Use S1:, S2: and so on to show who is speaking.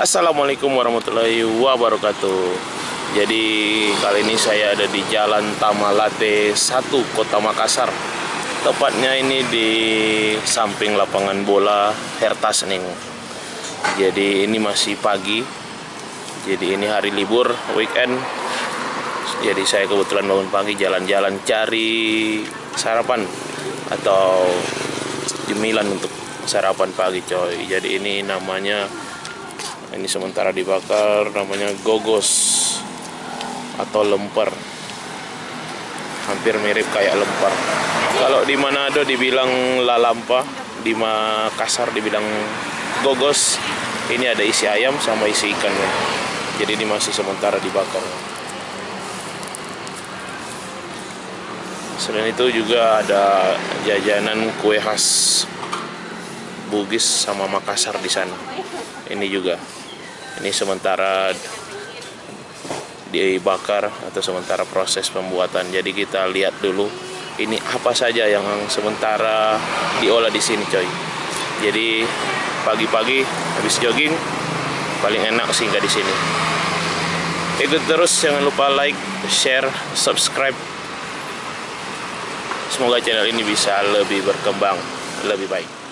S1: Assalamualaikum warahmatullahi wabarakatuh. Jadi kali ini saya ada di Jalan Tamalate 1 Kota Makassar. Tepatnya ini di samping lapangan bola Hertas nih. Jadi ini masih pagi. Jadi ini hari libur, weekend. Jadi saya kebetulan bangun pagi jalan-jalan cari sarapan atau cemilan untuk sarapan pagi coy. Jadi ini namanya, ini sementara dibakar, namanya gogos atau lemper. Hampir mirip kayak lemper. Kalau di Manado dibilang lalampa, di Makassar dibilang gogos. Ini ada isi ayam sama isi ikan ya. Jadi ini masih sementara dibakar. Selain itu juga ada jajanan kue khas Bugis sama Makassar di sana. Ini juga. Ini sementara dibakar atau sementara proses pembuatan. Jadi kita lihat dulu ini apa saja yang sementara diolah di sini, coy. Jadi pagi-pagi habis jogging paling enak singgah di sini. Ikut terus, jangan lupa like, share, subscribe. Semoga channel ini bisa lebih berkembang, lebih baik.